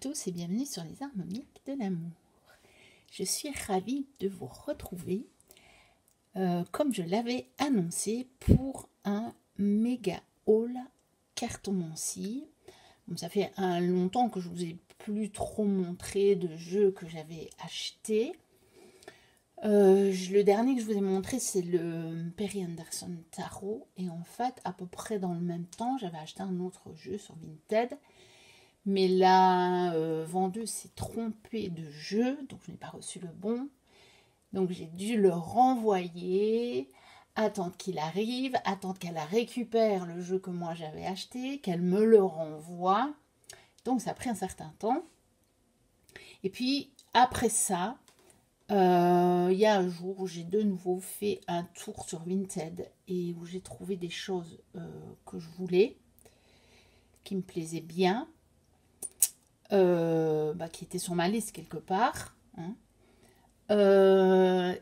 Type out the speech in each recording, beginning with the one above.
tous et bienvenue sur les harmoniques de l'amour. Je suis ravie de vous retrouver, comme je l'avais annoncé, pour un méga haul cartomancie. Bon, ça fait longtemps que je vous ai plus trop montré de jeux que j'avais achetés. Le dernier que je vous ai montré, c'est le Perry Anderson Tarot. Et en fait, à peu près dans le même temps, j'avais acheté un autre jeu sur Vinted. Mais la vendeuse s'est trompée de jeu, donc je n'ai pas reçu le bon. Donc j'ai dû le renvoyer, attendre qu'il arrive, attendre qu'elle récupère le jeu que moi j'avais acheté, qu'elle me le renvoie. Donc ça a pris un certain temps. Et puis après ça, il y a un jour où j'ai de nouveau fait un tour sur Vinted et où j'ai trouvé des choses que je voulais, qui me plaisaient bien. Qui était sur ma liste quelque part. Hein.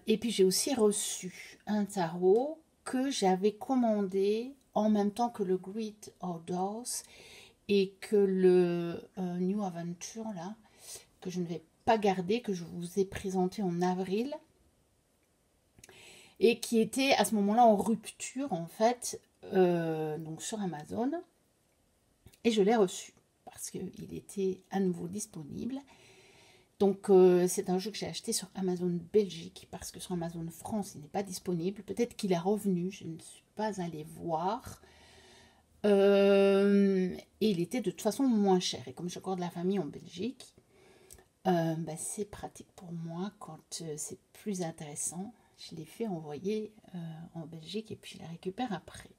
Et puis j'ai aussi reçu un tarot que j'avais commandé en même temps que le Great Outdoors et que le New Adventure, là, que je ne vais pas garder, que je vous ai présenté en avril. Et qui était à ce moment-là en rupture, en fait, donc sur Amazon. Et je l'ai reçu parce qu'il était à nouveau disponible. Donc c'est un jeu que j'ai acheté sur Amazon Belgique, parce que sur Amazon France, il n'est pas disponible. Peut-être qu'il est revenu, je ne suis pas allée voir. Et il était de toute façon moins cher. Et comme j'ai encore de la famille en Belgique, c'est pratique pour moi quand c'est plus intéressant. Je l'ai fait envoyer en Belgique et puis je la récupère après.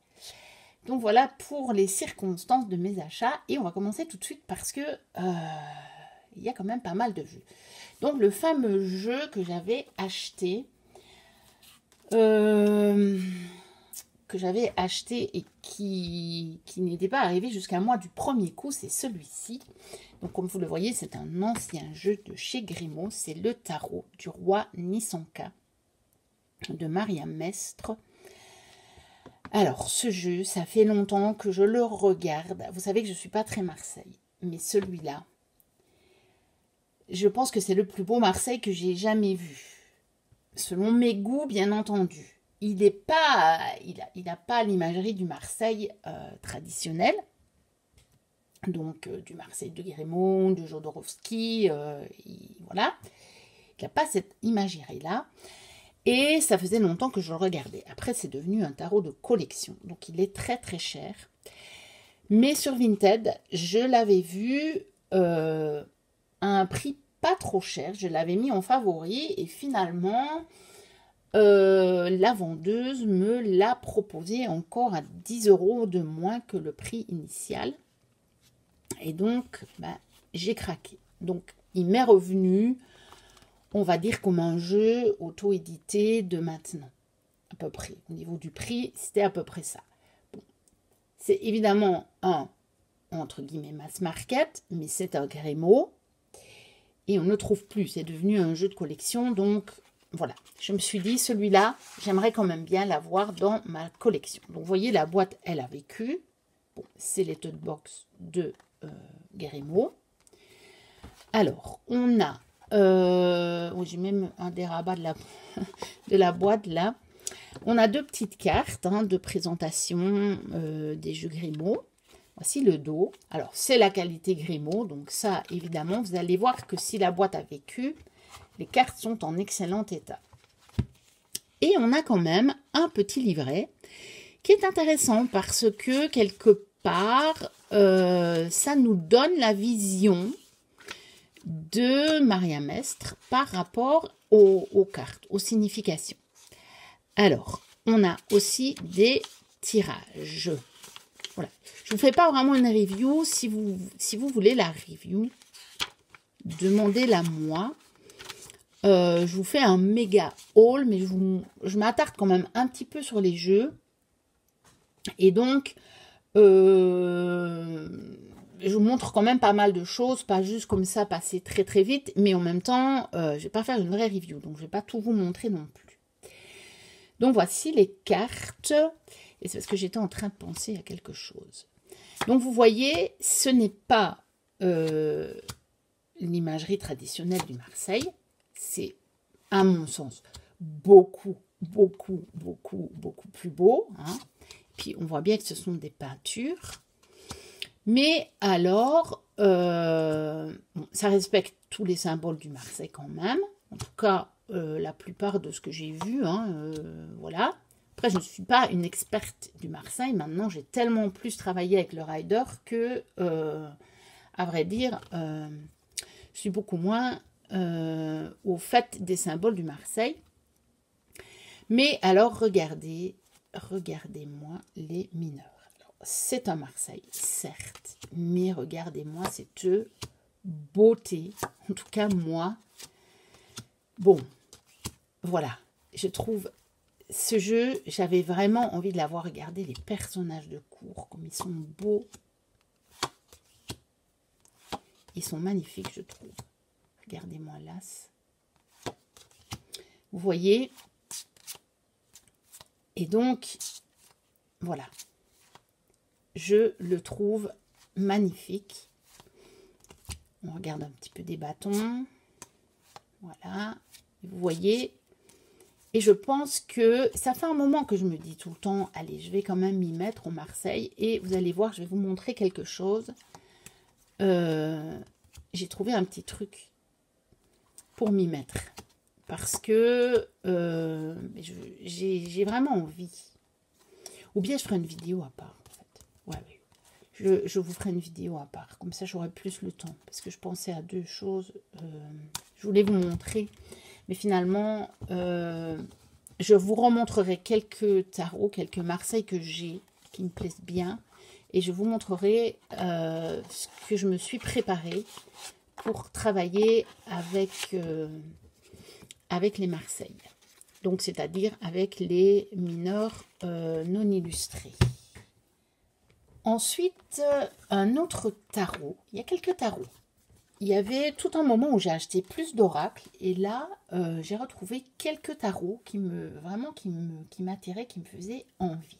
Donc voilà pour les circonstances de mes achats. Et on va commencer tout de suite parce que il y a quand même pas mal de jeux. Donc le fameux jeu que j'avais acheté, et qui n'était pas arrivé jusqu'à moi du premier coup, c'est celui-ci. Donc comme vous le voyez, c'est un ancien jeu de chez Grimaud. C'est le tarot du roi Nisanka de Maria Mestre. Alors, ce jeu, ça fait longtemps que je le regarde. Vous savez que je ne suis pas très Marseille. Mais celui-là, je pense que c'est le plus beau Marseille que j'ai jamais vu. Selon mes goûts, bien entendu. Il n'a pas l'imagerie du Marseille traditionnel. Donc, du Marseille de Grimaud, de Jodorowsky, voilà. Il n'a pas cette imagerie-là. Et ça faisait longtemps que je le regardais. Après, c'est devenu un tarot de collection. Donc, il est très, très cher. Mais sur Vinted, je l'avais vu à un prix pas trop cher. Je l'avais mis en favori. Et finalement, la vendeuse me l'a proposé encore à 10 € de moins que le prix initial. Et donc, j'ai craqué. Donc, il m'est revenu, on va dire, comme un jeu auto-édité de maintenant, à peu près. Au niveau du prix, c'était à peu près ça. Bon. C'est évidemment un, entre guillemets, mass market, mais c'est un Grimaud. Et on ne le trouve plus, c'est devenu un jeu de collection. Donc, voilà. Je me suis dit, celui-là, j'aimerais quand même bien l'avoir dans ma collection. Donc, vous voyez, la boîte, elle a vécu. Bon, c'est les tote box de Grimaud. Alors, on a... j'ai même un dérabat de la boîte là. On a deux petites cartes de présentation des jeux Grimaud. Voici le dos. Alors c'est la qualité Grimaud, donc ça évidemment vous allez voir que si la boîte a vécu, les cartes sont en excellent état. Et on a quand même un petit livret qui est intéressant parce que quelque part ça nous donne la vision de Maria Mestre par rapport aux cartes, aux significations. Alors, on a aussi des tirages. Voilà. Je ne vous fais pas vraiment une review. Si vous voulez la review, demandez-la moi. Je vous fais un méga haul, mais je m'attarde quand même un petit peu sur les jeux. Et donc, je vous montre quand même pas mal de choses, pas juste comme ça passer très très vite, mais en même temps, je ne vais pas faire une vraie review, donc je ne vais pas tout vous montrer non plus. Donc voici les cartes, et c'est parce que j'étais en train de penser à quelque chose. Donc vous voyez, ce n'est pas l'imagerie traditionnelle du Marseille. C'est, à mon sens, beaucoup plus beau. Hein. Puis on voit bien que ce sont des peintures. Mais alors, bon, ça respecte tous les symboles du Marseille quand même. En tout cas, la plupart de ce que j'ai vu, hein, voilà. Après, je ne suis pas une experte du Marseille. Maintenant, j'ai tellement plus travaillé avec le rider que, à vrai dire, je suis beaucoup moins au fait des symboles du Marseille. Mais alors, regardez-moi les mineurs. C'est un Marseille, certes, mais regardez-moi cette beauté. En tout cas, moi, bon, voilà, je trouve ce jeu, j'avais vraiment envie de l'avoir regardé, les personnages de cour, comme ils sont beaux. Ils sont magnifiques, je trouve. Regardez-moi l'as. Vous voyez? Et donc, voilà. Je le trouve magnifique. On regarde un petit peu des bâtons. Voilà. Vous voyez. Et je pense que ça fait un moment que je me dis tout le temps, allez, je vais quand même m'y mettre au Marseille. Et vous allez voir, je vais vous montrer quelque chose. J'ai trouvé un petit truc pour m'y mettre. Parce que j'ai vraiment envie. Ou bien je ferai une vidéo à part. Ouais. Je vous ferai une vidéo à part. Comme ça, j'aurai plus le temps. Parce que je pensais à deux choses. Je voulais vous montrer. Mais finalement, je vous remontrerai quelques tarots, quelques Marseille que j'ai, qui me plaisent bien. Et je vous montrerai ce que je me suis préparée pour travailler avec les Marseille. Donc, c'est-à-dire avec les mineurs non illustrés. Ensuite, un autre tarot. Il y a quelques tarots. Il y avait tout un moment où j'ai acheté plus d'oracles. Et là, j'ai retrouvé quelques tarots qui m'attiraient, qui me faisaient envie.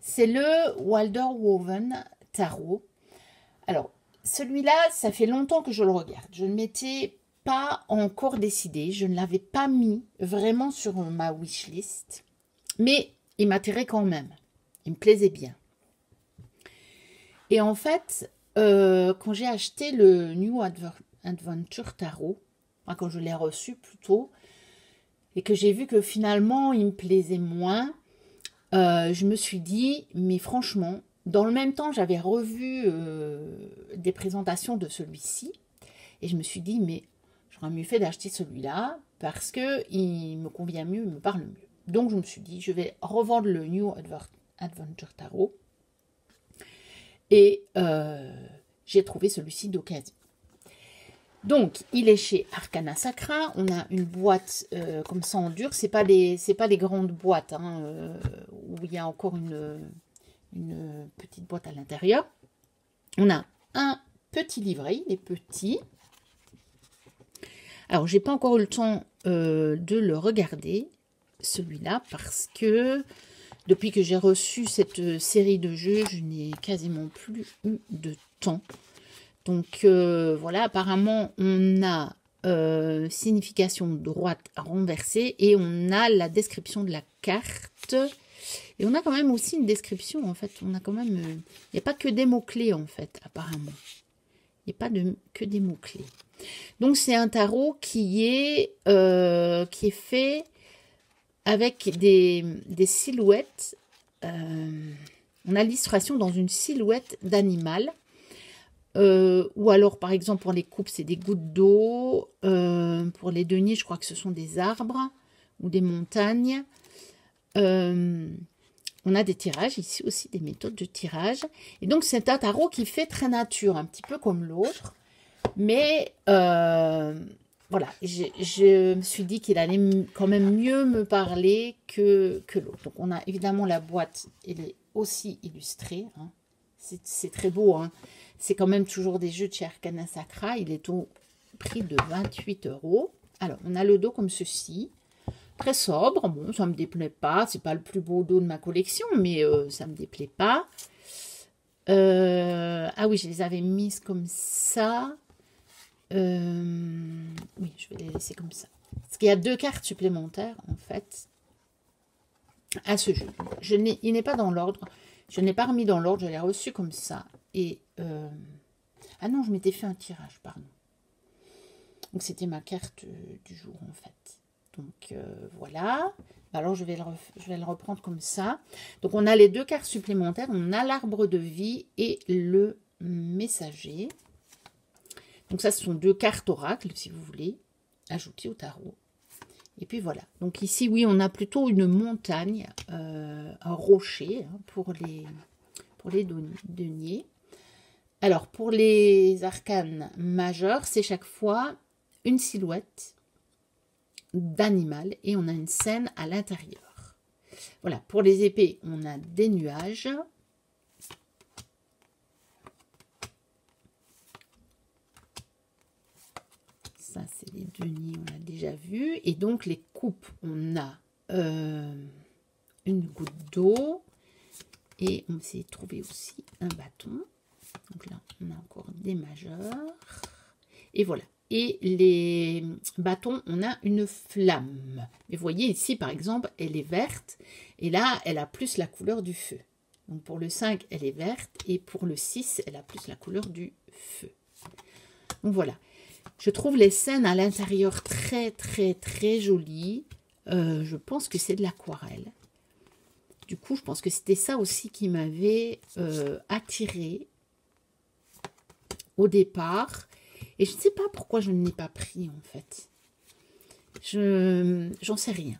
C'est le Walder-Woven tarot. Alors, celui-là, ça fait longtemps que je le regarde. Je ne m'étais pas encore décidée. Je ne l'avais pas mis vraiment sur ma wishlist. Mais il m'attirait quand même. Il me plaisait bien. Et en fait, quand j'ai acheté le New Adventure Tarot, enfin, quand je l'ai reçu plutôt, et que j'ai vu que finalement il me plaisait moins, je me suis dit, mais franchement, dans le même temps, j'avais revu des présentations de celui-ci, et je me suis dit, mais j'aurais mieux fait d'acheter celui-là, parce qu'il me convient mieux, il me parle mieux. Donc je me suis dit, je vais revendre le New Adventure Tarot, et j'ai trouvé celui-ci d'occasion. Donc, il est chez Arcana Sacra. On a une boîte comme ça en dur. C'est pas les grandes boîtes hein, où il y a encore une petite boîte à l'intérieur. On a un petit livret. Il est petit. Alors, j'ai pas encore eu le temps de le regarder, celui-là, parce que depuis que j'ai reçu cette série de jeux, je n'ai quasiment plus eu de temps. Donc voilà, apparemment on a signification droite renversée et on a la description de la carte. Et on a quand même aussi une description en fait. On a quand même, il n'y a pas que des mots-clés en fait, apparemment. Il n'y a pas que des mots-clés. Donc c'est un tarot qui est fait avec des silhouettes. On a l'illustration dans une silhouette d'animal. Ou alors, par exemple, pour les coupes, c'est des gouttes d'eau. Pour les deniers, je crois que ce sont des arbres ou des montagnes. On a des tirages, ici aussi des méthodes de tirage. Et donc, c'est un tarot qui fait très nature, un petit peu comme l'autre. Mais voilà, je me suis dit qu'il allait quand même mieux me parler que l'autre. Donc, on a évidemment la boîte, elle est aussi illustrée. Hein. C'est très beau, hein. C'est quand même toujours des jeux de chez Arcana Sacra. Il est au prix de 28 €. Alors, on a le dos comme ceci. Très sobre. Bon, ça ne me déplaît pas. C'est pas le plus beau dos de ma collection, mais ça ne me déplaît pas. Ah oui, je les avais mises comme ça. Oui, je vais les laisser comme ça. Parce qu'il y a 2 cartes supplémentaires, en fait, à ce jeu. Il n'est pas dans l'ordre. Je n'ai pas remis dans l'ordre, je l'ai reçu comme ça. Et ah non, je m'étais fait un tirage, pardon. Donc c'était ma carte du jour, en fait. Donc voilà. Alors je vais le reprendre comme ça. Donc on a les 2 cartes supplémentaires. On a l'arbre de vie et le messager. Donc ça, ce sont 2 cartes oracle, si vous voulez, ajoutées au tarot. Et puis voilà. Donc ici, oui, on a plutôt une montagne, un rocher, hein, pour les deniers. Alors, pour les arcanes majeurs, c'est chaque fois une silhouette d'animal et on a une scène à l'intérieur. Voilà, pour les épées, on a des nuages. Ça, c'est les deniers, on l'a déjà vu. Et donc, les coupes, on a une goutte d'eau. Et on s'est trouvé aussi un bâton. Donc là, on a encore des majeurs. Et voilà. Et les bâtons, on a une flamme. Et vous voyez ici, par exemple, elle est verte. Et là, elle a plus la couleur du feu. Donc pour le 5, elle est verte. Et pour le 6, elle a plus la couleur du feu. Donc voilà. Je trouve les scènes à l'intérieur très, très, très jolies. Je pense que c'est de l'aquarelle. Du coup, je pense que c'était ça aussi qui m'avait attirée au départ. Et je ne sais pas pourquoi je ne l'ai pas pris, en fait. J'en sais rien.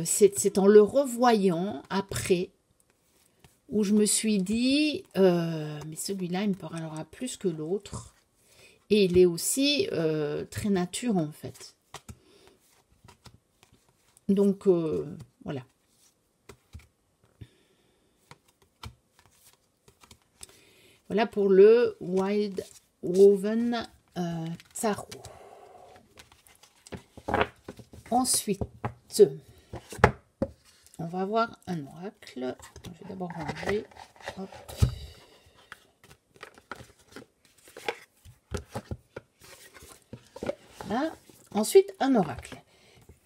C'est en le revoyant après où je me suis dit, mais celui-là, il me parlera plus que l'autre. Et il est aussi très nature, en fait. Donc, voilà. Voilà pour le Wild Woven Tarot. Ensuite, on va avoir un oracle. Je vais d'abord ranger. Hop. Là. Ensuite, un oracle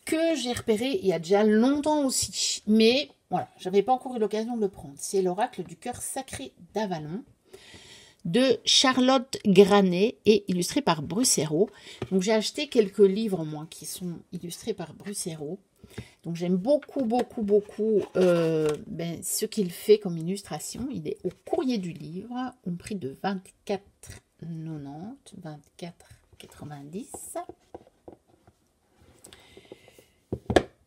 que j'ai repéré il y a déjà longtemps aussi. Mais voilà, je n'avais pas encore eu l'occasion de le prendre. C'est l'oracle du cœur sacré d'Avalon de Charlotte Granet et illustré par Brucero. Donc j'ai acheté quelques livres moi qui sont illustrés par Brucero. Donc j'aime beaucoup, beaucoup, beaucoup ce qu'il fait comme illustration. Il est au courrier du livre, au prix de 24,90, 24,90.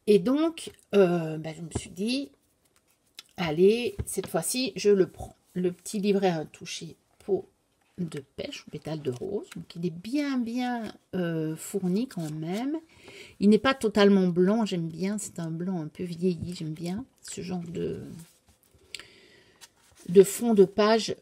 Et donc, je me suis dit, allez, cette fois-ci, je le prends. Le petit livret à toucher peau de pêche, pétale de rose. Donc, il est bien, bien fourni quand même. Il n'est pas totalement blanc, j'aime bien. C'est un blanc un peu vieilli, j'aime bien ce genre de fond de page.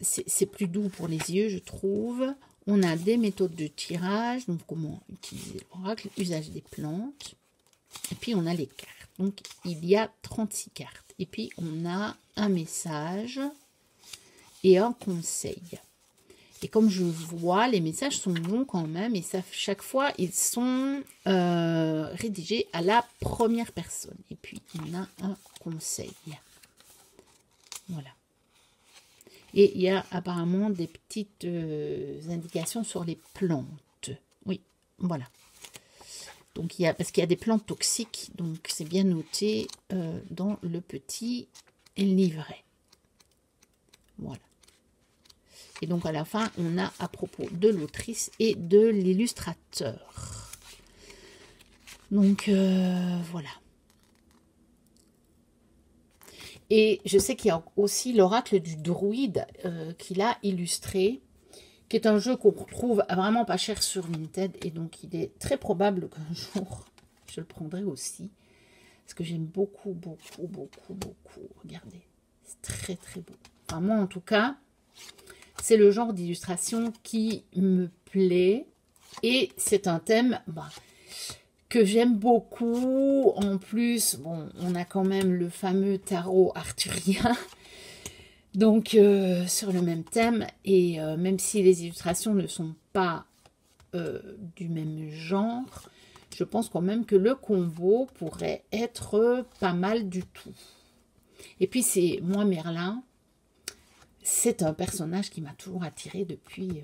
C'est plus doux pour les yeux, je trouve. On a des méthodes de tirage, donc comment utiliser l'oracle, usage des plantes. Et puis on a les cartes. Donc il y a 36 cartes. Et puis on a un message et un conseil. Et comme je vois, les messages sont longs quand même. Et ça, chaque fois, ils sont rédigés à la première personne. Et puis on a un conseil. Voilà. Et il y a apparemment des petites indications sur les plantes. Oui, voilà. Donc parce qu'il y a des plantes toxiques, donc c'est bien noté dans le petit livret. Voilà. Et donc à la fin, on a à propos de l'autrice et de l'illustrateur. Donc voilà. Et je sais qu'il y a aussi l'oracle du druide qu'il a illustré, qui est un jeu qu'on retrouve vraiment pas cher sur Vinted. Et donc, il est très probable qu'un jour, je le prendrai aussi. Parce que j'aime beaucoup, beaucoup, beaucoup, beaucoup. Regardez, c'est très, très beau. Enfin, moi, en tout cas, c'est le genre d'illustration qui me plaît. Et c'est un thème... que j'aime beaucoup. En plus, bon, on a quand même le fameux tarot arthurien. Donc, sur le même thème, et même si les illustrations ne sont pas du même genre, je pense quand même que le combo pourrait être pas mal du tout. Et puis, c'est moi, Merlin, c'est un personnage qui m'a toujours attiré depuis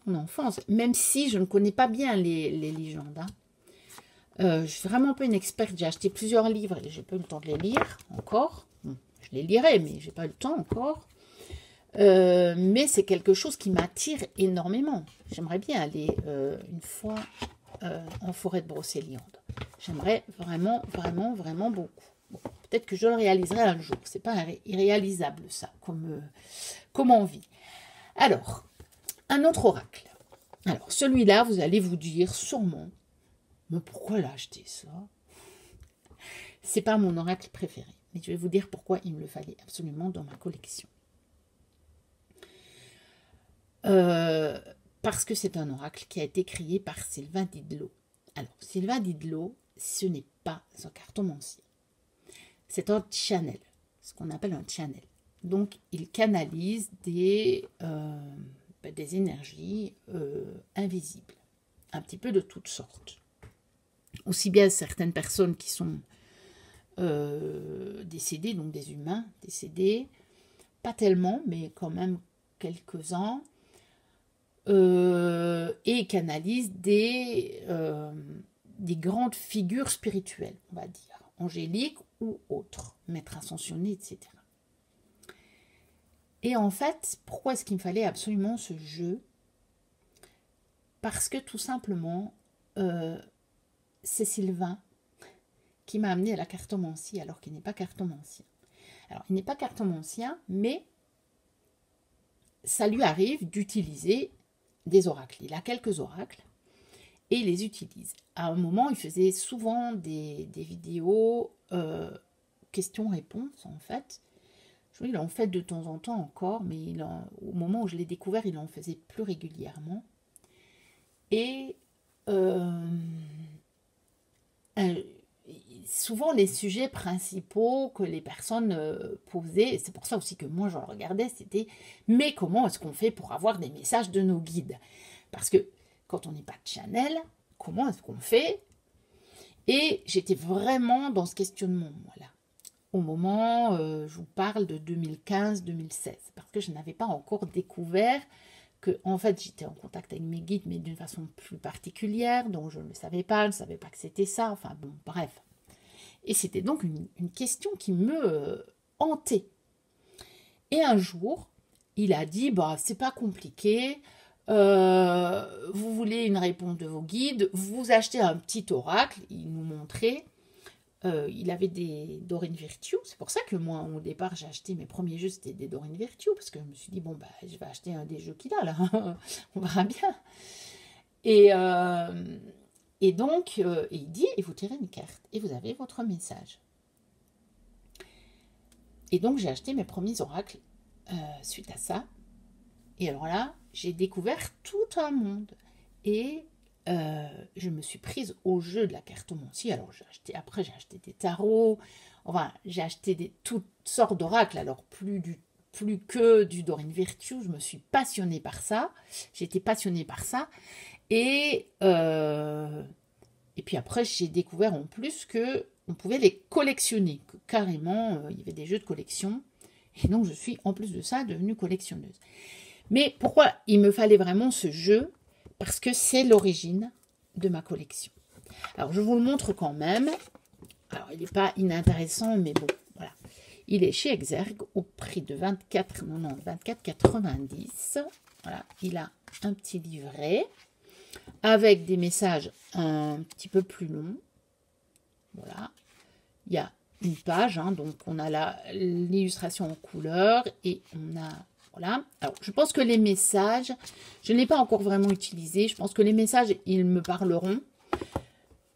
mon enfance, même si je ne connais pas bien les légendes. Hein. Je suis vraiment pas une experte, j'ai acheté plusieurs livres et j'ai pas eu le temps de les lire encore. Bon, je les lirai, mais j'ai pas eu le temps encore. Mais c'est quelque chose qui m'attire énormément. J'aimerais bien aller une fois en forêt de Brocéliande. J'aimerais vraiment, vraiment, vraiment beaucoup. Bon, peut-être que je le réaliserai un jour. C'est pas irréalisable ça, comme envie. Alors, un autre oracle. Alors, celui-là, vous allez vous dire sûrement, mais pourquoi l'acheter ça? C'est pas mon oracle préféré, mais je vais vous dire pourquoi il me le fallait absolument dans ma collection. Parce que c'est un oracle qui a été créé par Sylvain Didlot. Alors, Sylvain Didlot, ce n'est pas un cartomancien. C'est un channel, ce qu'on appelle un channel. Donc, il canalise des énergies invisibles, un petit peu de toutes sortes. Aussi bien certaines personnes qui sont décédées, donc des humains décédés, pas tellement, mais quand même quelques-uns, et canalise des grandes figures spirituelles, on va dire, angéliques ou autres, maîtres ascensionnés, etc. Et en fait, pourquoi est-ce qu'il me fallait absolument ce jeu? Parce que tout simplement, c'est Sylvain qui m'a amené à la cartomancie alors qu'il n'est pas cartomancien. Alors, il n'est pas cartomancien, mais ça lui arrive d'utiliser des oracles. Il a quelques oracles et il les utilise. À un moment, il faisait souvent des vidéos questions-réponses, en fait. Il en fait de temps en temps encore, mais au moment où je l'ai découvert, il en faisait plus régulièrement. Et souvent, les sujets principaux que les personnes posaient, et c'est pour ça aussi que moi je le regardais, c'était « Mais comment est-ce qu'on fait pour avoir des messages de nos guides ?» Parce que quand on n'est pas de channel, comment est-ce qu'on fait? Et j'étais vraiment dans ce questionnement, voilà. Au moment, je vous parle de 2015-2016, parce que je n'avais pas encore découvert que, en fait, j'étais en contact avec mes guides, mais d'une façon plus particulière, donc je ne le savais pas, je ne savais pas que c'était ça, enfin bon, bref. Et c'était donc une question qui me hantait. Et un jour, il a dit, bah, c'est pas compliqué, vous voulez une réponse de vos guides, vous achetez un petit oracle, il nous montrait. Il avait des Dorine Virtue, c'est pour ça que moi au départ j'ai acheté mes premiers jeux, c'était des Dorine Virtue, parce que je me suis dit bon bah je vais acheter un des jeux qu'il a là, on verra bien. Et donc il dit, et vous tirez une carte, et vous avez votre message. Et donc j'ai acheté mes premiers oracles suite à ça, et alors là j'ai découvert tout un monde, et je me suis prise au jeu de la cartomancie. Alors après j'ai acheté des tarots, enfin j'ai acheté toutes sortes d'oracles, alors plus que du Dorine Virtue. Je me suis passionnée par ça, j'ai été passionnée par ça, et puis après j'ai découvert en plus que on pouvait les collectionner, que carrément il y avait des jeux de collection, et donc je suis en plus de ça devenue collectionneuse. Mais pourquoi il me fallait vraiment ce jeu? Parce que c'est l'origine de ma collection. Alors, je vous le montre quand même. Alors, il n'est pas inintéressant, mais bon, voilà. Il est chez Exergue au prix de 24,90. Voilà, il a un petit livret avec des messages un petit peu plus longs. Voilà, il y a une page, hein, donc on a l'illustration en couleur et on a... Voilà. Alors, je pense que les messages, je ne l'ai pas encore vraiment utilisé. Je pense que les messages, ils me parleront.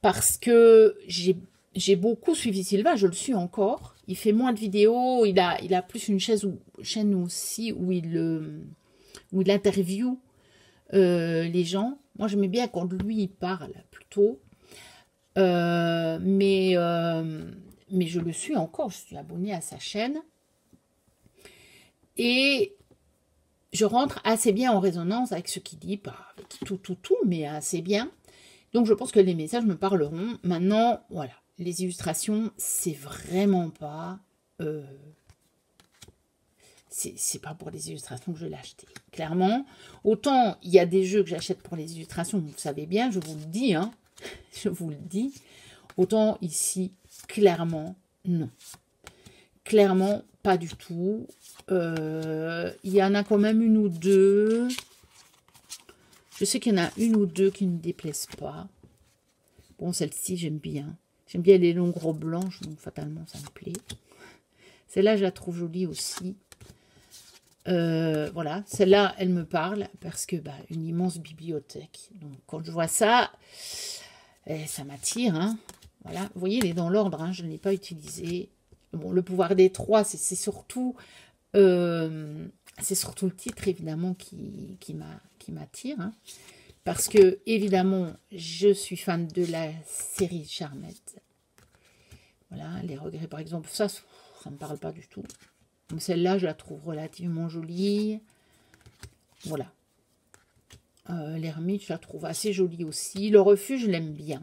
Parce que j'ai beaucoup suivi Sylvain, je le suis encore. Il fait moins de vidéos. Il a plus une chaîne aussi où il interviewe les gens. Moi, j'aimais bien quand lui, il parle plutôt. Mais je le suis encore. Je suis abonnée à sa chaîne. Et je rentre assez bien en résonance avec ce qu'il dit, pas avec tout, mais assez bien. Donc je pense que les messages me parleront. Maintenant, voilà, les illustrations, c'est vraiment pas... c'est pas pour les illustrations que je l'ai acheté. Clairement, autant il y a des jeux que j'achète pour les illustrations, vous le savez bien, je vous le dis, hein, je vous le dis. Autant ici, clairement, non. Clairement, pas du tout. Il y en a quand même une ou deux. Je sais qu'il y en a une ou deux qui ne me déplaisent pas. Bon, celle-ci, j'aime bien. J'aime bien les longues robes blanches, donc fatalement, ça me plaît. Celle-là, je la trouve jolie aussi. Voilà, celle-là, elle me parle parce que, bah, une immense bibliothèque. Donc, quand je vois ça, ça m'attire, hein. Voilà, vous voyez, elle est dans l'ordre, hein, je ne l'ai pas utilisée. Bon, le pouvoir des trois, c'est surtout le titre, évidemment, qui m'attire. Hein, parce que, évidemment, je suis fan de la série Charmette. Voilà, les regrets, par exemple, ça ne me parle pas du tout. Donc celle-là, je la trouve relativement jolie. Voilà. L'ermite, je la trouve assez jolie aussi. Le refuge, je l'aime bien.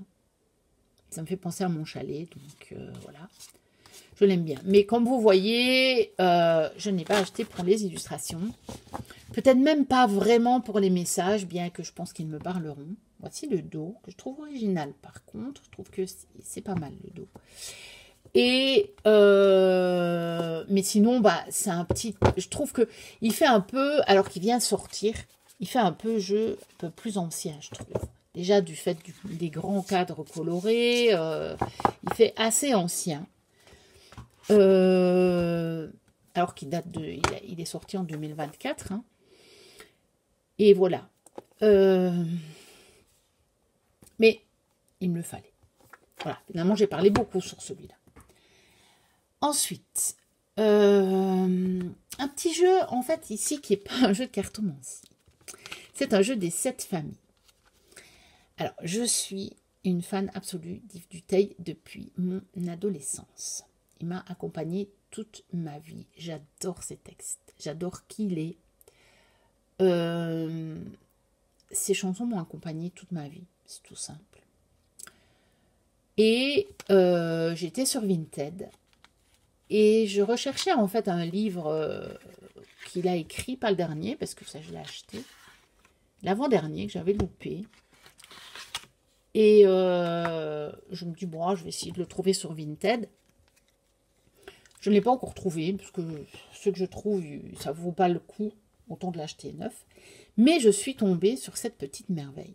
Ça me fait penser à mon chalet, donc voilà. Je l'aime bien. Mais comme vous voyez, je n'ai pas acheté pour les illustrations. Peut-être même pas vraiment pour les messages, bien que je pense qu'ils me parleront. Voici le dos, que je trouve original par contre. Je trouve que c'est pas mal le dos. Et mais sinon, bah, c'est un petit... Je trouve que il fait un peu, alors qu'il vient de sortir, il fait un peu jeu un peu plus ancien, je trouve. Déjà du fait des grands cadres colorés, il fait assez ancien. Alors qu'il date de... Il est sorti en 2024. Hein. Et voilà. Mais il me le fallait. Voilà. Finalement, j'ai parlé beaucoup sur celui-là. Ensuite, un petit jeu, en fait, ici, qui n'est pas un jeu de cartomancie. C'est un jeu des 7 familles. Alors, je suis une fan absolue d'Yves Duteil depuis mon adolescence. Il m'a accompagnée toute ma vie. J'adore ses textes. J'adore qui il est. Ses chansons m'ont accompagnée toute ma vie. C'est tout simple. Et j'étais sur Vinted. Et je recherchais en fait un livre qu'il a écrit, pas le dernier, parce que ça je l'ai acheté. L'avant-dernier que j'avais loupé. Et je me dis, bon, je vais essayer de le trouver sur Vinted. Je ne l'ai pas encore trouvé, parce que ce que je trouve, ça ne vaut pas le coup, autant de l'acheter neuf. Mais je suis tombée sur cette petite merveille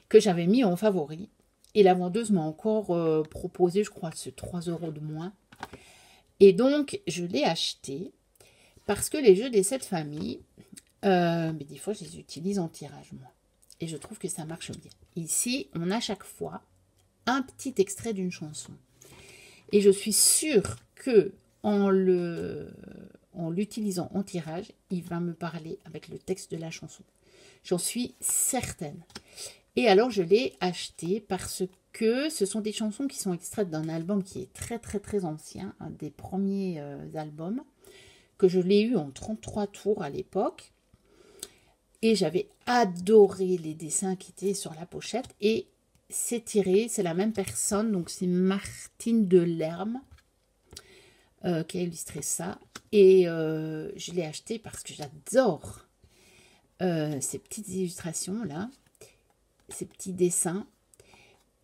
que j'avais mis en favori. Et la vendeuse m'a encore proposé, je crois, ce 3 € de moins. Et donc, je l'ai acheté parce que les jeux des 7 familles, mais des fois, je les utilise en tirage, moi. Et je trouve que ça marche bien. Ici, on a chaque fois un petit extrait d'une chanson. Et je suis sûre que en l'utilisant en tirage, il va me parler avec le texte de la chanson. J'en suis certaine. Et alors, je l'ai acheté parce que ce sont des chansons qui sont extraites d'un album qui est très, très, très ancien, un des premiers albums, que je l'ai eu en 33 tours à l'époque. Et j'avais adoré les dessins qui étaient sur la pochette. Et c'est tiré, c'est la même personne, donc c'est Martine Delerme qui a illustré ça. Et je l'ai acheté parce que j'adore ces petites illustrations-là, ces petits dessins.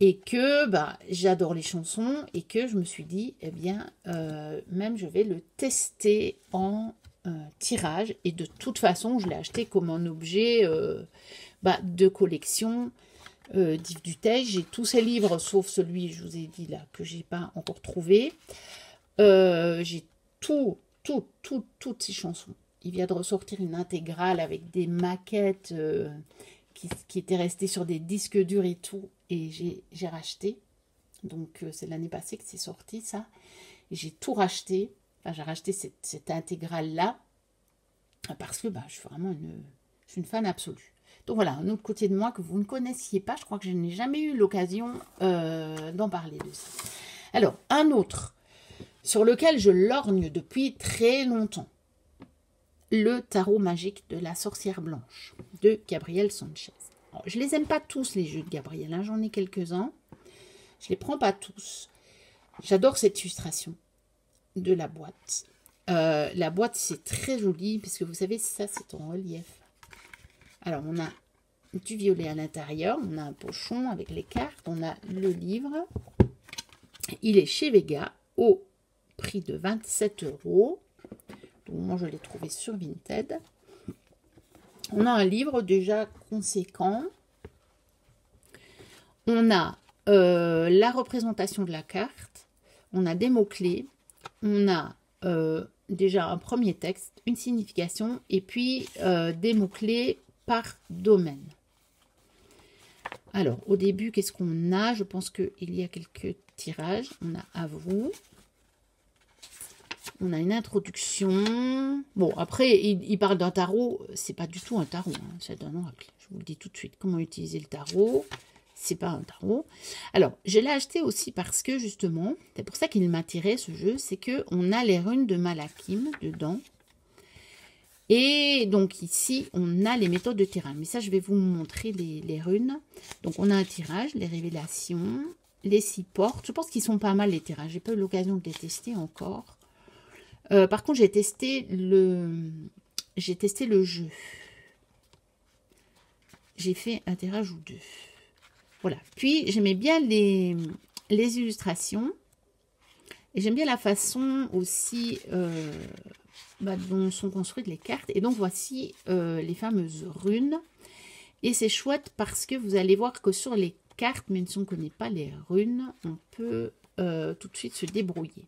Et que bah, j'adore les chansons et que je me suis dit, eh bien, même je vais le tester en tirage. Et de toute façon, je l'ai acheté comme un objet de collection d'Yves Duteil. J'ai tous ses livres, sauf celui, je vous ai dit là, que j'ai pas encore trouvé. J'ai toutes ses chansons. Il vient de ressortir une intégrale avec des maquettes qui étaient restées sur des disques durs et tout. Et j'ai racheté. Donc, c'est l'année passée que c'est sorti, ça. Et j'ai tout racheté. Enfin, j'ai racheté cette intégrale-là. Parce que je suis vraiment une fan absolue. Donc, voilà, un autre côté de moi que vous ne connaissiez pas. Je crois que je n'ai jamais eu l'occasion d'en parler de ça. Alors, un autre sur lequel je lorgne depuis très longtemps. le tarot magique de la sorcière blanche de Gabriel Sanchez. Alors, je les aime pas tous les jeux de Gabriel, hein, j'en ai quelques-uns. Je les prends pas tous. J'adore cette illustration de la boîte. La boîte, c'est très joli, parce que vous savez, ça, c'est en relief. Alors, on a du violet à l'intérieur, on a un pochon avec les cartes, on a le livre. Il est chez Vega, au prix de 27 €. Donc, moi, je l'ai trouvé sur Vinted. On a un livre déjà conséquent. On a la représentation de la carte. On a des mots-clés. On a déjà un premier texte, une signification, et puis des mots-clés par domaine. Alors, au début, qu'est-ce qu'on a? Je pense qu'il y a quelques tirages. On a à vous. On a une introduction. Bon, après, il parle d'un tarot. C'est pas du tout un tarot, hein, c'est un oracle. Je vous le dis tout de suite. Comment utiliser le tarot? C'est pas un tarot. Alors, je l'ai acheté aussi parce que, justement, c'est pour ça qu'il m'attirait, ce jeu, c'est qu'on a les runes de Malakim dedans. Et donc, ici, on a les méthodes de tirage. Mais ça, je vais vous montrer les runes. Donc, on a un tirage, les révélations, les 6 portes. Je pense qu'ils sont pas mal, les tirages. J'ai pas eu l'occasion de les tester encore. Par contre, j'ai testé le jeu. J'ai fait un tirage ou 2. Voilà. Puis, j'aimais bien les illustrations. Et j'aime bien la façon aussi dont sont construites les cartes. Et donc, voici les fameuses runes. Et c'est chouette parce que vous allez voir que sur les cartes, même si on ne connaît pas les runes, on peut tout de suite se débrouiller.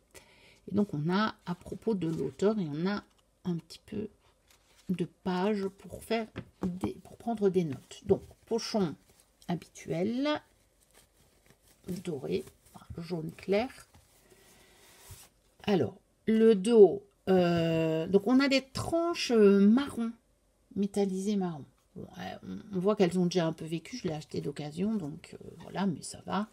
Et donc, on a, à propos de l'auteur, et on a un petit peu de pages pour prendre des notes. Donc, pochon habituel, doré, jaune clair. Alors, le dos, donc on a des tranches marron, métallisées marron. Bon, on voit qu'elles ont déjà un peu vécu, je l'ai acheté d'occasion, donc voilà, mais ça va.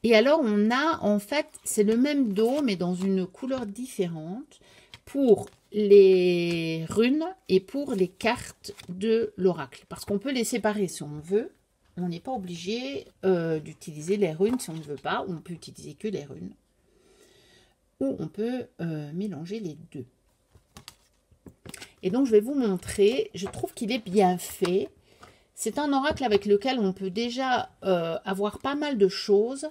Et alors, on a, en fait, c'est le même dos, mais dans une couleur différente, pour les runes et pour les cartes de l'oracle. Parce qu'on peut les séparer si on veut. On n'est pas obligé d'utiliser les runes si on ne veut pas. On peut utiliser que les runes. Ou on peut mélanger les deux. Et donc, je vais vous montrer. Je trouve qu'il est bien fait. C'est un oracle avec lequel on peut déjà avoir pas mal de choses,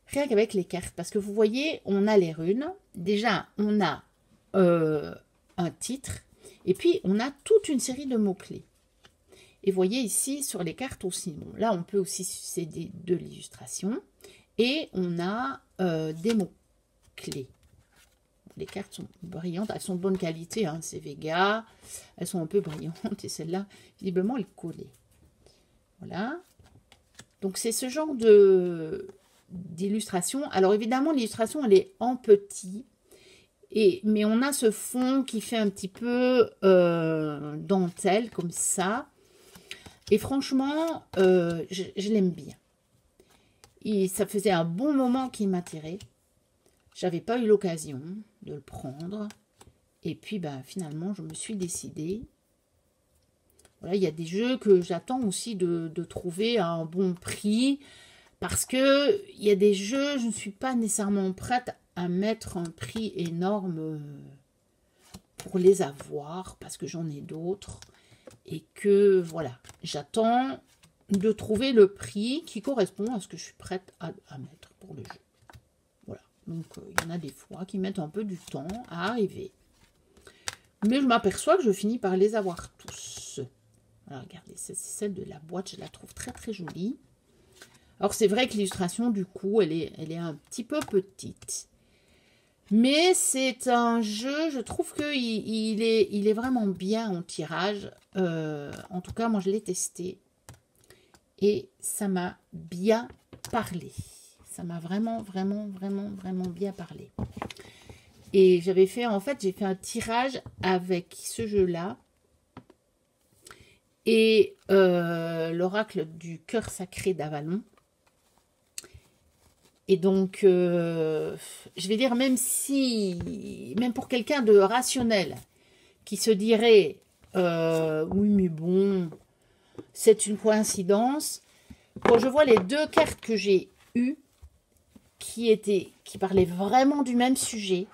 rien qu'avec les cartes. Parce que vous voyez, on a les runes. Déjà, on a un titre. Et puis, on a toute une série de mots-clés. Et vous voyez ici, sur les cartes aussi. Bon, là, on peut aussi s'aider de l'illustration. Et on a des mots-clés. Les cartes sont brillantes, elles sont de bonne qualité, hein, c'est Vega, elles sont un peu brillantes et celle-là, visiblement, elle collait. Voilà. Donc, c'est ce genre d'illustration. Alors, évidemment, l'illustration, elle est en petit, mais on a ce fond qui fait un petit peu dentelle, comme ça. Et franchement, je l'aime bien. Et ça faisait un bon moment qu'il m'attirait. J'avais pas eu l'occasion de le prendre. Et puis, finalement, je me suis décidée. Voilà, il y a des jeux que j'attends aussi de trouver à un bon prix. Parce que il y a des jeux, je ne suis pas nécessairement prête à mettre un prix énorme pour les avoir. Parce que j'en ai d'autres. Et que, voilà, j'attends de trouver le prix qui correspond à ce que je suis prête à mettre pour le jeu. Donc, il y en a des fois qui mettent un peu du temps à arriver. Mais je m'aperçois que je finis par les avoir tous. Alors, regardez, c'est celle de la boîte. Je la trouve très, très jolie. Alors, c'est vrai que l'illustration, du coup, elle est un petit peu petite. Mais c'est un jeu, je trouve qu'il est vraiment bien en tirage. En tout cas, moi, je l'ai testé. Et ça m'a bien parlé. Ça m'a vraiment bien parlé. Et j'avais fait, en fait, j'ai fait un tirage avec ce jeu-là. Et l'oracle du cœur sacré d'Avalon. Et donc, je vais dire, même pour quelqu'un de rationnel, qui se diraient oui, mais bon, c'est une coïncidence. Quand je vois les deux cartes que j'ai eues, qui parlaient vraiment du même sujet,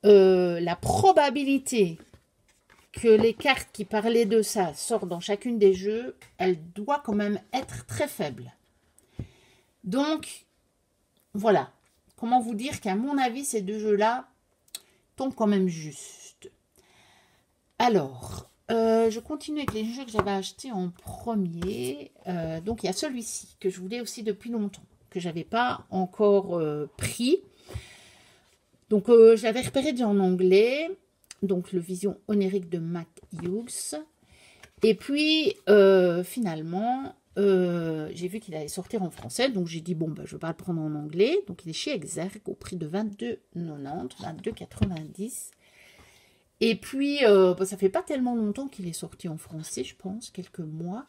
la probabilité que les cartes qui parlaient de ça sortent dans chacune des jeux, elle doit quand même être très faible. Donc, voilà. Comment vous dire qu'à mon avis, ces deux jeux-là tombent quand même juste. Alors, je continue avec les jeux que j'avais achetés en premier. Donc, il y a celui-ci que je voulais aussi depuis longtemps, que je n'avais pas encore pris. Donc, je l'avais repéré déjà en anglais. Donc, le Vision onirique de Matt Hughes. Et puis, finalement, j'ai vu qu'il allait sortir en français. Donc, j'ai dit, bon, bah, je ne vais pas le prendre en anglais. Donc, il est chez Exergue au prix de 22,90, 22,90. Et puis, bah, ça fait pas tellement longtemps qu'il est sorti en français, je pense, quelques mois.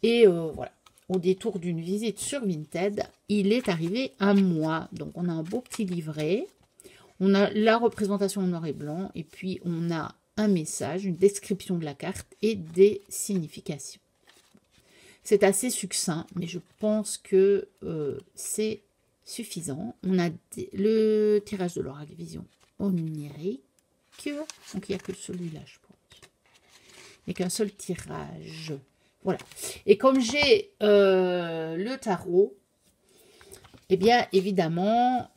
Et voilà, au détour d'une visite sur Vinted, il est arrivé à moi. Donc, on a un beau petit livret. On a la représentation en noir et blanc. Et puis, on a un message, une description de la carte et des significations. C'est assez succinct, mais je pense que c'est suffisant. On a le tirage de l'oracle Vision onirique. Donc, il n'y a que celui-là, je pense. Il n'y a qu'un seul tirage. Voilà. Et comme j'ai le tarot, eh bien, évidemment,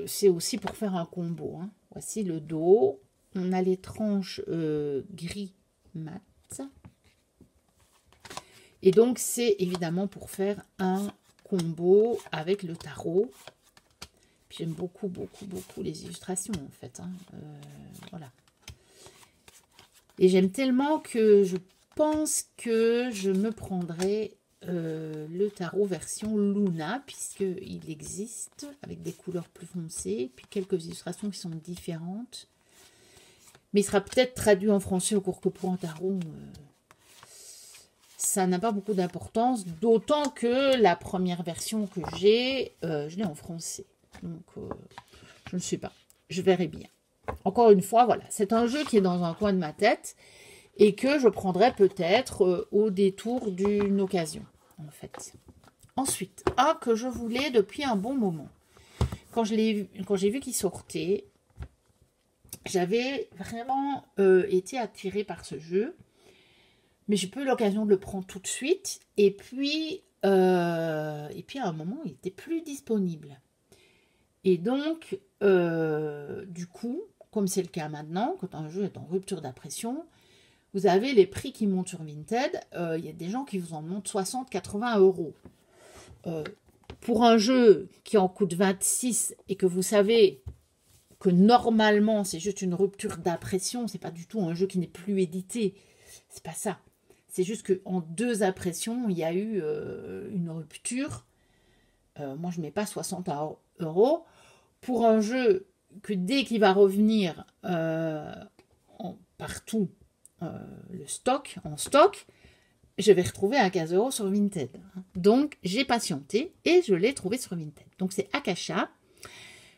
c'est aussi pour faire un combo. Hein. Voici le dos. On a les tranches gris mat. Et donc, c'est évidemment pour faire un combo avec le tarot. J'aime beaucoup, beaucoup, beaucoup les illustrations, en fait. Hein. Voilà. Et j'aime tellement que je pense que je me prendrai le tarot version Luna, puisqu'il existe, avec des couleurs plus foncées, puis quelques illustrations qui sont différentes. Mais il sera peut-être traduit en français au cours que pour un tarot, ça n'a pas beaucoup d'importance, d'autant que la première version que j'ai, je l'ai en français. Donc, je ne sais pas. Je verrai bien. Encore une fois, voilà. C'est un jeu qui est dans un coin de ma tête et que je prendrai peut-être au détour d'une occasion, en fait. Ensuite, que je voulais depuis un bon moment. Quand j'ai vu qu'il sortait, j'avais vraiment été attirée par ce jeu. Mais j'ai pas eu l'occasion de le prendre tout de suite. Et puis à un moment, il n'était plus disponible. Et donc, du coup, comme c'est le cas maintenant, quand un jeu est en rupture d'impression, vous avez les prix qui montent sur Vinted. Il y a des gens qui vous en montent 60-80 euros. Pour un jeu qui en coûte 26 et que vous savez que normalement, c'est juste une rupture d'impression, c'est pas du tout un jeu qui n'est plus édité. C'est pas ça. C'est juste qu'en 2 impressions, il y a eu une rupture. Moi, je ne mets pas 60 euros. Pour un jeu que dès qu'il va revenir partout en stock, je vais retrouver à 15 euros sur Vinted. Donc, j'ai patienté et je l'ai trouvé sur Vinted. Donc, c'est Akasha,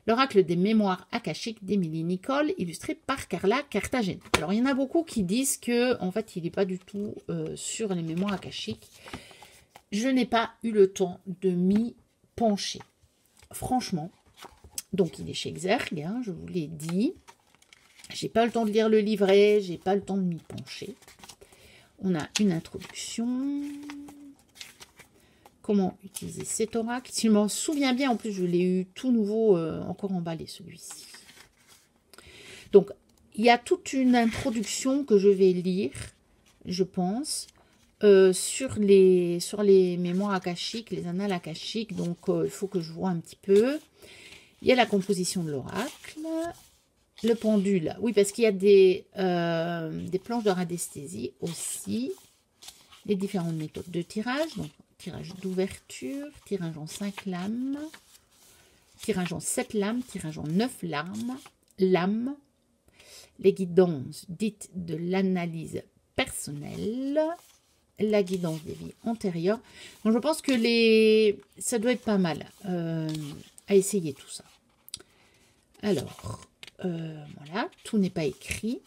l'oracle des mémoires akashiques d'Émilie Nicole, illustré par Carla Cartagena. Alors, il y en a beaucoup qui disent que, en fait, il n'est pas du tout sur les mémoires akashiques. Je n'ai pas eu le temps de m'y pencher. Franchement, donc il est chez Exergue, hein, je vous l'ai dit. J'ai pas le temps de lire le livret, j'ai pas le temps de m'y pencher. On a une introduction. Comment utiliser cet oracle? Si je m'en souviens bien, en plus je l'ai eu tout nouveau, encore emballé celui-ci. Donc, il y a toute une introduction que je vais lire, je pense, sur les mémoires akashiques, les annales akashiques. Donc, il faut que je vois un petit peu. Il y a la composition de l'oracle, le pendule. Oui, parce qu'il y a des planches de radiesthésie aussi. Les différentes méthodes de tirage. Donc, tirage d'ouverture, tirage en 5 lames, tirage en 7 lames, tirage en 9 lames, les guidances dites de l'analyse personnelle, la guidance des vies antérieures. Donc, je pense que ça doit être pas mal à essayer tout ça. Alors, voilà, tout n'est pas écrit.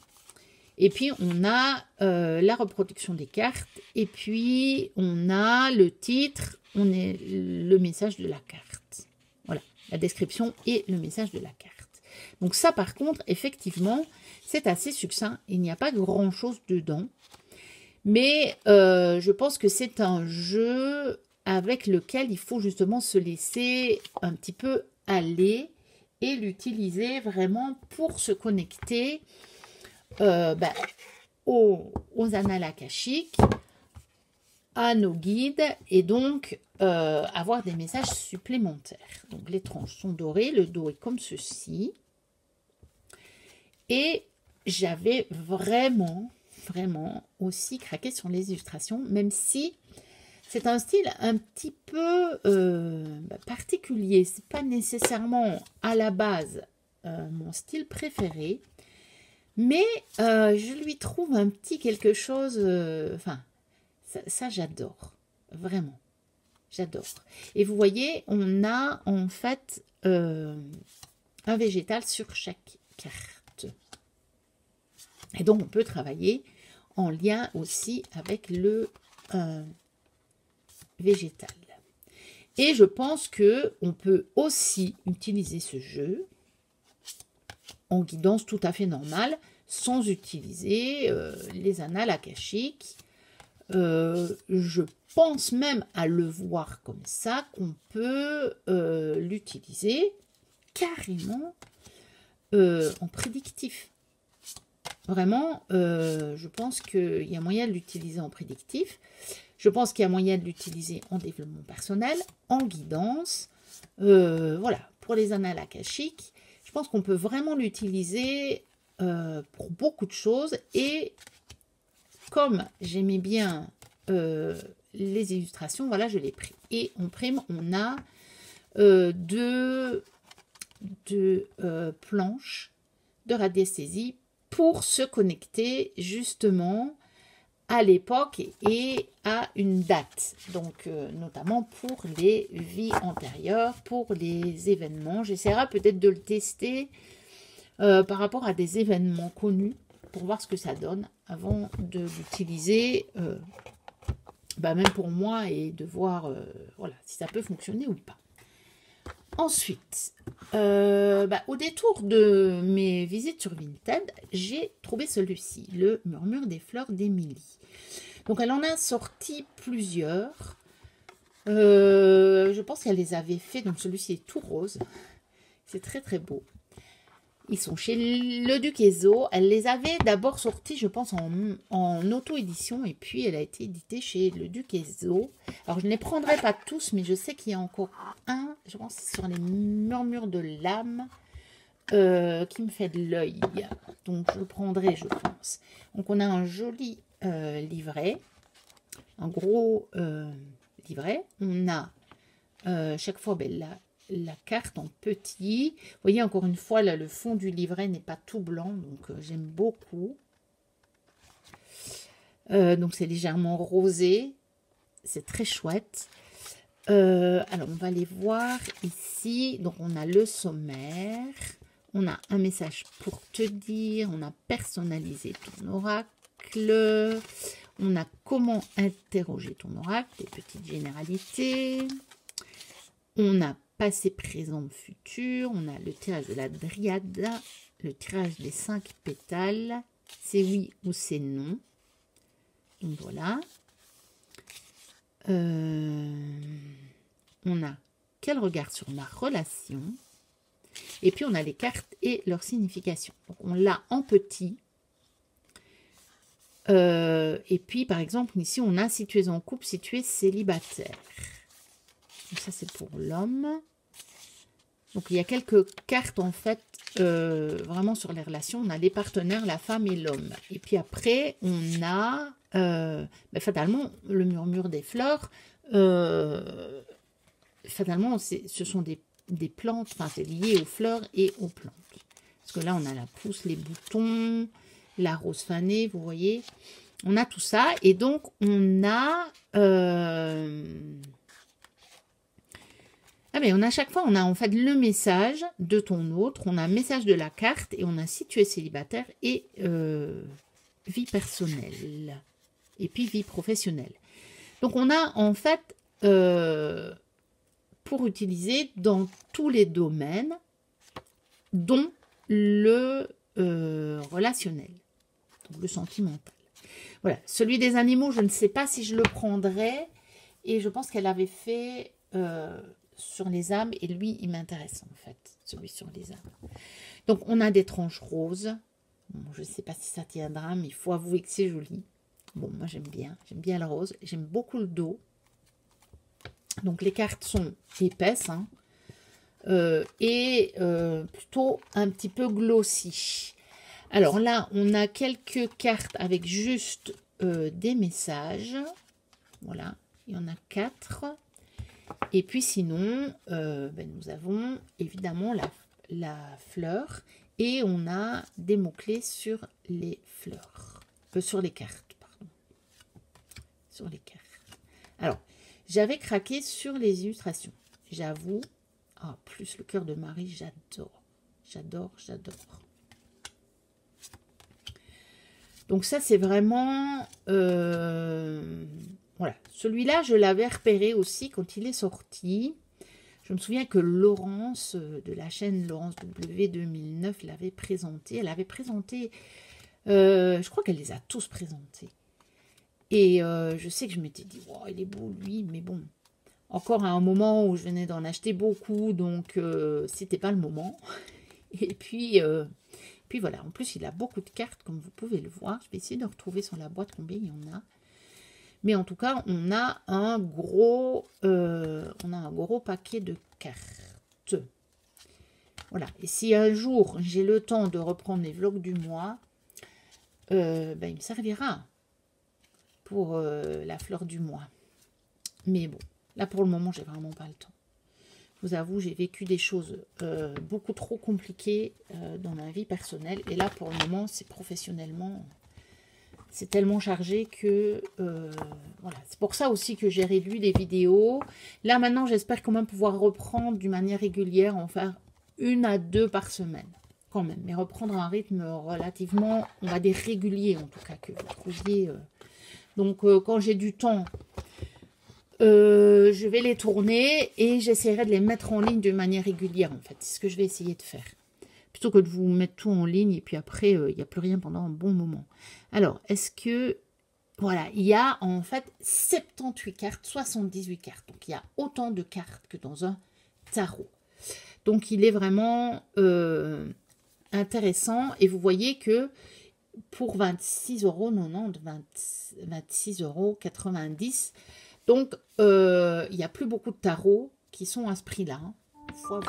Et puis, on a la reproduction des cartes. Et puis, on a le titre, on est le message de la carte. Voilà, la description et le message de la carte. Donc ça, par contre, effectivement, c'est assez succinct. Il n'y a pas grand-chose dedans. Mais je pense que c'est un jeu avec lequel il faut justement se laisser un petit peu aller et l'utiliser vraiment pour se connecter aux annales akashiques, à nos guides et donc avoir des messages supplémentaires. Donc les tranches sont dorées, le dos est comme ceci. Et j'avais vraiment aussi craqué sur les illustrations, même si c'est un style un petit peu particulier. C'est pas nécessairement à la base mon style préféré, mais je lui trouve un petit quelque chose. Enfin, ça j'adore, vraiment, j'adore. Et vous voyez, on a en fait un végétal sur chaque carte. Et donc, on peut travailler en lien aussi avec le végétal. Et je pense qu'on peut aussi utiliser ce jeu en guidance tout à fait normale, sans utiliser les annales akashiques. Je pense même à le voir comme ça, qu'on peut l'utiliser carrément en prédictif. Vraiment, je pense qu'il y a moyen de l'utiliser en prédictif. Je pense qu'il y a moyen de l'utiliser en développement personnel, en guidance. Voilà, pour les annales akashiques, je pense qu'on peut vraiment l'utiliser pour beaucoup de choses. Et comme j'aimais bien les illustrations, voilà, je l'ai pris. Et en prime, on a deux planches de radiesthésie pour se connecter justement à l'époque et à une date. Donc, notamment pour les vies antérieures, pour les événements. J'essaierai peut-être de le tester par rapport à des événements connus pour voir ce que ça donne avant de l'utiliser, même pour moi, et de voir voilà, si ça peut fonctionner ou pas. Ensuite, au détour de mes visites sur Vinted, j'ai trouvé celui-ci, le Murmure des fleurs d'Émilie. Donc, elle en a sorti plusieurs. Je pense qu'elle les avait fait. Donc, celui-ci est tout rose. C'est très, très beau. Ils sont chez Le Duc Ezo. Elle les avait d'abord sortis, je pense, en auto-édition. Et puis, elle a été éditée chez Le Duc Ezo. Alors, je ne les prendrai pas tous, mais je sais qu'il y a encore un, je pense, sur les murmures de l'âme, qui me fait de l'œil. Donc, je le prendrai, je pense. Donc, on a un joli livret. Un gros livret. On a chaque fois la carte en petit. Vous voyez, encore une fois, là, le fond du livret n'est pas tout blanc, donc j'aime beaucoup. Donc, c'est légèrement rosé. C'est très chouette. Alors, on va les voir ici. Donc, on a le sommaire. On a un message pour te dire. On a personnalisé ton oracle. On a comment interroger ton oracle. Des petites généralités. On a passé, présent, futur. On a le tirage de la dryade, le tirage des 5 pétales. C'est oui ou c'est non. Donc voilà. On a quel regard sur ma relation. Et puis on a les cartes et leur signification. Donc on l'a en petit. Et puis par exemple ici on a si tu es en couple, si tu es célibataire. Donc ça c'est pour l'homme. Donc il y a quelques cartes en fait vraiment sur les relations. On a les partenaires, la femme et l'homme. Et puis après on a fatalement le murmure des fleurs. Fatalement ce sont des plantes, enfin c'est lié aux fleurs et aux plantes. Parce que là on a la pousse, les boutons, la rose fanée, vous voyez. On a tout ça et donc on a un savez, on a à chaque fois, on a en fait le message de ton autre, on a un message de la carte et on a si tu es célibataire et vie personnelle. Et puis vie professionnelle. Donc on a en fait, pour utiliser dans tous les domaines, dont le relationnel, donc le sentimental. Voilà, celui des animaux, je ne sais pas si je le prendrais. Et je pense qu'elle avait fait sur les âmes. Et lui, il m'intéresse en fait, celui sur les âmes. Donc, on a des tranches roses. Bon, je ne sais pas si ça tiendra, mais il faut avouer que c'est joli. Bon, moi, j'aime bien. J'aime bien le rose. J'aime beaucoup le dos. Donc, les cartes sont épaisses. Hein, et plutôt un petit peu glossy. Alors là, on a quelques cartes avec juste des messages. Voilà. Il y en a 4. Et puis sinon, nous avons évidemment la fleur. Et on a des mots-clés sur les fleurs. Sur les cartes, pardon. Sur les cartes. Alors, j'avais craqué sur les illustrations. J'avoue. Ah, plus le cœur de Marie, j'adore. J'adore, j'adore. Donc ça, c'est vraiment... voilà. Celui-là, je l'avais repéré aussi quand il est sorti. Je me souviens que Laurence, de la chaîne Laurence W 2009, l'avait présenté. Elle avait présenté... je crois qu'elle les a tous présentés. Et je sais que je m'étais dit, wow, il est beau, lui, mais bon... Encore à un moment où je venais d'en acheter beaucoup, donc c'était pas le moment. Et puis voilà, en plus il a beaucoup de cartes, comme vous pouvez le voir. Je vais essayer de retrouver sur la boîte combien il y en a. Mais en tout cas, on a un gros paquet de cartes. Voilà, et si un jour j'ai le temps de reprendre les vlogs du mois, il me servira pour la fleur du mois. Mais bon. Là, pour le moment, j'ai vraiment pas le temps. Je vous avoue, j'ai vécu des choses beaucoup trop compliquées dans ma vie personnelle. Et là, pour le moment, c'est professionnellement, c'est tellement chargé que... voilà, c'est pour ça aussi que j'ai réduit les vidéos. Là, maintenant, j'espère quand même pouvoir reprendre d'une manière régulière, en faire 1 à 2 par semaine. Quand même, mais reprendre un rythme relativement, on va dire régulier, en tout cas, que vous trouviez... Donc, quand j'ai du temps... je vais les tourner et j'essaierai de les mettre en ligne de manière régulière en fait. C'est ce que je vais essayer de faire. Plutôt que de vous mettre tout en ligne et puis après, il n'y a plus rien pendant un bon moment. Alors, est-ce que... Voilà, il y a en fait 78 cartes, 78 cartes. Donc, il y a autant de cartes que dans un tarot. Donc, il est vraiment intéressant. Et vous voyez que pour 26,90 €, 26,90 €, donc, il n'y a plus beaucoup de tarots qui sont à ce prix-là. Hein. Faut avouer.